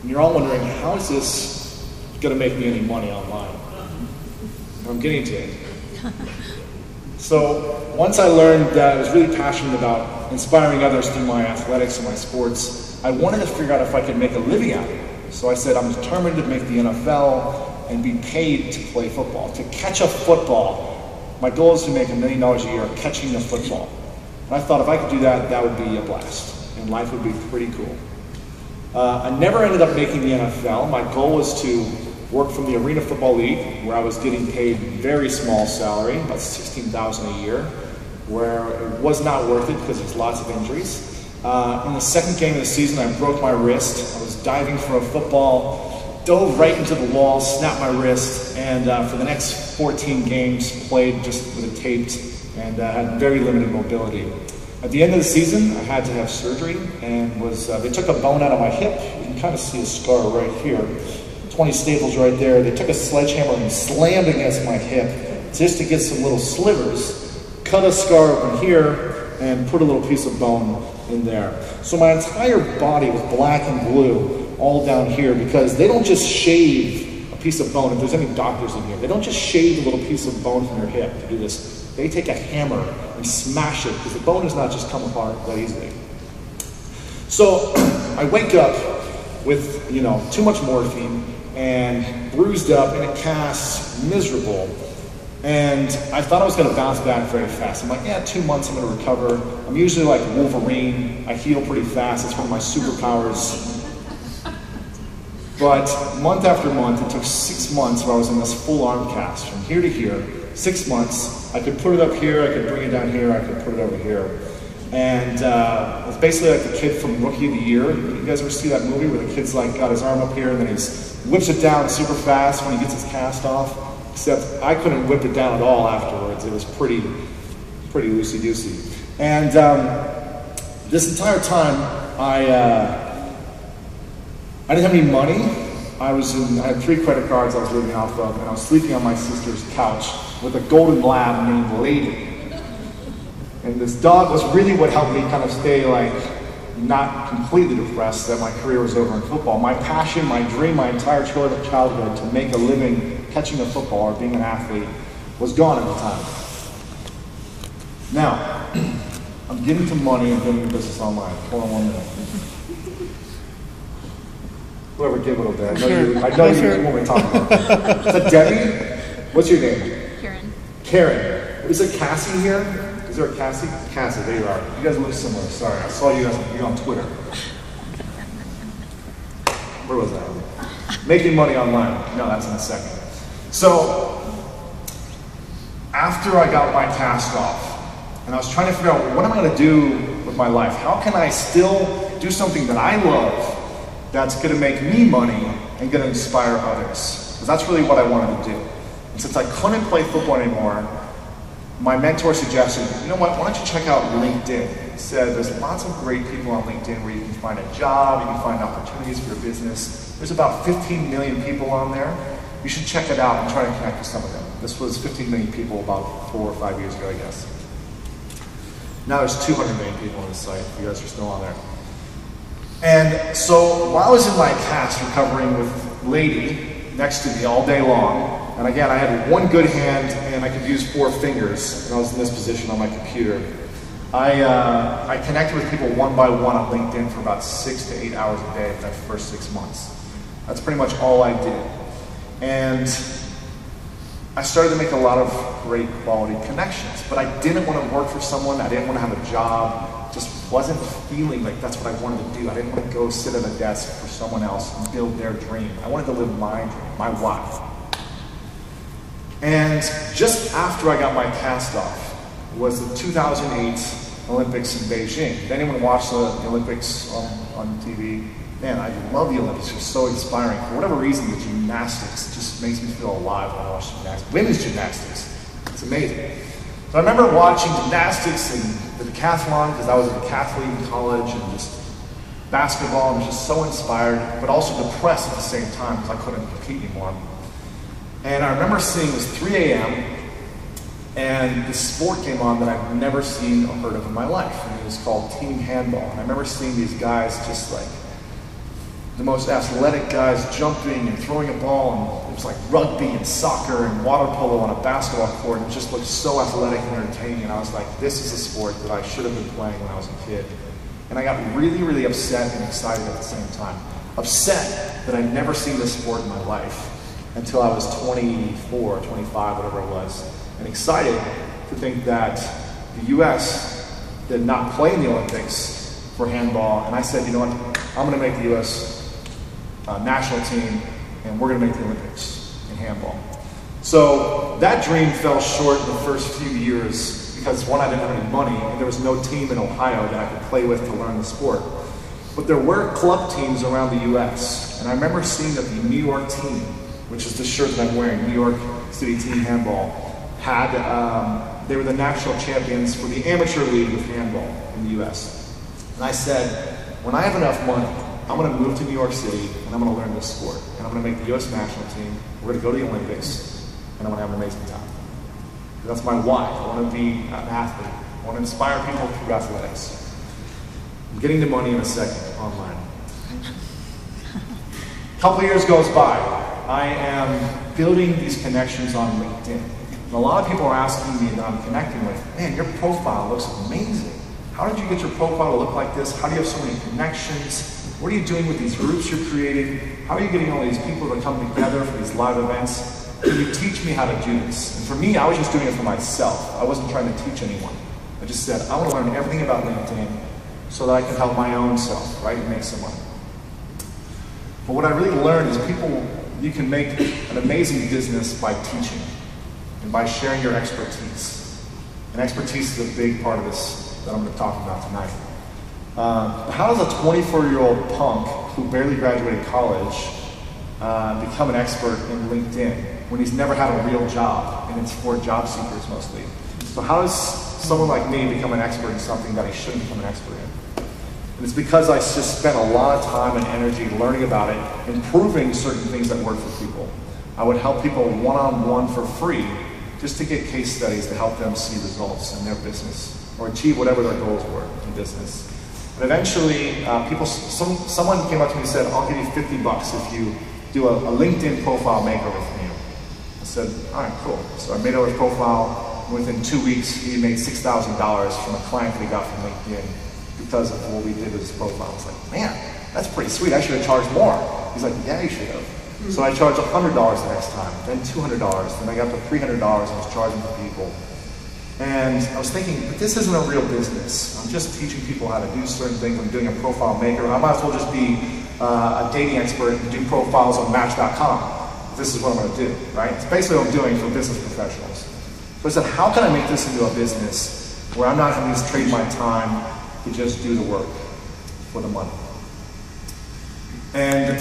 And you're all wondering, how is this going to make me any money online? I'm getting to it. So once I learned that I was really passionate about inspiring others through my athletics and my sports, I wanted to figure out if I could make a living out of it. So I said, I'm determined to make the NFL and be paid to play football, to catch a football. My goal is to make $1 million a year catching a football. And I thought if I could do that, that would be a blast, and life would be pretty cool. I never ended up making the NFL. My goal was to work from the Arena Football League, where I was getting paid very small salary, about $16,000 a year, where it was not worth it because there's lots of injuries. In the second game of the season, I broke my wrist. I was diving for a football, dove right into the wall, snapped my wrist, and for the next 14 games, played just with a taped and had very limited mobility. At the end of the season, I had to have surgery, and they took a bone out of my hip. You can kind of see a scar right here. 20 staples right there. They took a sledgehammer and slammed against my hip just to get some little slivers, cut a scar open here, and put a little piece of bone in there. So my entire body was black and blue all down here, because they don't just shave a piece of bone. If there's any doctors in here, they don't just shave a little piece of bone from your hip to do this. They take a hammer and smash it, because the bone does not just come apart that easily. So I wake up with, too much morphine and bruised up in a cast, miserable. And I thought I was going to bounce back very fast. I'm like, yeah, 2 months I'm going to recover. I'm usually like Wolverine. I heal pretty fast. It's one of my superpowers. But month after month, it took 6 months where I was in this full arm cast from here to here. 6 months. I could put it up here, I could bring it down here, I could put it over here. And it's basically like the kid from Rookie of the Year. You guys ever see that movie where the kid's like got his arm up here and then he whips it down super fast when he gets his cast off? Except I couldn't whip it down at all afterwards. It was pretty loosey-goosey. And this entire time, I didn't have any money. I had 3 credit cards I was living off of, and I was sleeping on my sister's couch with a golden lab named Lady. And this dog was really what helped me kind of stay not completely depressed that my career was over in football. My passion, my dream, my entire childhood to make a living catching a football or being an athlete was gone at the time. Now, I'm getting to money and building a business online. Hold on 1 minute. Whoever gave it a bit. I know you want me to talk about. Is that Debbie? What's your name? Karen. Karen. Is there Cassie here? Is there a Cassie? Cassie, there you are. You guys look similar. Sorry, I saw you guys on Twitter. Where was that? Making money online. No, that's in a second. So, after I got my cast off, and I was trying to figure out what am I going to do with my life? How can I still do something that I love that's going to make me money and going to inspire others? Because that's really what I wanted to do. And since I couldn't play football anymore, my mentor suggested, you know what, why don't you check out LinkedIn? He said, there's lots of great people on LinkedIn where you can find a job, you can find opportunities for your business. There's about 15 million people on there. You should check it out and try to connect with some of them. This was 15 million people about 4 or 5 years ago, I guess. Now there's 200 million people on this site, if you guys are still on there. And so while I was in my cast recovering with Lady next to me all day long, and again, I had 1 good hand and I could use 4 fingers, and I was in this position on my computer. I connected with people one by one on LinkedIn for about 6 to 8 hours a day for that first 6 months. That's pretty much all I did. And I started to make a lot of great quality connections, but I didn't want to work for someone, I didn't want to have a job, just wasn't feeling like that's what I wanted to do. I didn't want to go sit at a desk for someone else and build their dream. I wanted to live my dream, my life. And just after I got my cast off was the 2008 Olympics in Beijing. Did anyone watch the Olympics on TV? Man, I love the Olympics. It's so inspiring. For whatever reason, the gymnastics just makes me feel alive when I watch gymnastics. Women's gymnastics. It's amazing. So I remember watching gymnastics and the decathlon, because I was a decathlete in college, and just basketball, and was just so inspired, but also depressed at the same time because I couldn't compete anymore. And I remember seeing it was 3 a.m. and this sport came on that I've never seen or heard of in my life. And it was called team handball. And I remember seeing these guys just the most athletic guys jumping and throwing a ball, and it was like rugby and soccer and water polo on a basketball court, and it just looked so athletic and entertaining, and I was like, this is a sport that I should have been playing when I was a kid. And I got really, really upset and excited at the same time. Upset that I'd never seen this sport in my life until I was 24, 25, whatever it was, and excited to think that the US did not play in the Olympics for handball, and I said, you know what, I'm going to make the US national team, and we're going to make the Olympics in handball. So that dream fell short in the first few years because, one, I didn't have any money, and there was no team in Ohio that I could play with to learn the sport. But there were club teams around the US, and I remember seeing that the New York team, which is the shirt that I'm wearing, New York City Team Handball, had, they were the national champions for the amateur league of handball in the US. And I said, when I have enough money, I'm going to move to New York City, and I'm going to learn this sport. And I'm going to make the US national team, we're going to go to the Olympics, and I'm going to have an amazing time. That's my why. I want to be an athlete. I want to inspire people through athletics. I'm getting to money in a second, online. A couple years goes by. I am building these connections on LinkedIn. And a lot of people are asking me that I'm connecting with, man, your profile looks amazing. How did you get your profile to look like this? How do you have so many connections? What are you doing with these groups you're creating? How are you getting all these people to come together for these live events? Can you teach me how to do this? And for me, I was just doing it for myself. I wasn't trying to teach anyone. I just said, I want to learn everything about LinkedIn so that I can help my own self, right, and make some money. But what I really learned is you can make an amazing business by teaching and by sharing your expertise. And expertise is a big part of this that I'm going to talk about tonight. How does a 24-year-old punk who barely graduated college become an expert in LinkedIn when he's never had a real job, and it's for job seekers mostly? So how does someone like me become an expert in something that I shouldn't become an expert in? And it's because I just spent a lot of time and energy learning about it, improving certain things that work for people. I would help people one-on-one for free just to get case studies to help them see results in their business or achieve whatever their goals were in business. And eventually, someone came up to me and said, I'll give you $50 if you do a LinkedIn profile makeover for me. I said, all right, cool. So I made over his profile. Within 2 weeks, he made $6,000 from a client that he got from LinkedIn because of what we did with his profile. I was like, man, that's pretty sweet. I should have charged more. He's like, yeah, you should have. So I charged $100 the next time, then $200, then I got to $300 and was charging for people. And I was thinking, but this isn't a real business. I'm just teaching people how to do certain things. I'm doing a profile maker. I might as well just be a dating expert and do profiles on Match.com. This is what I'm going to do, right? It's basically what I'm doing for business professionals. So I said, how can I make this into a business where I'm not having to trade my time to just do the work for the money? And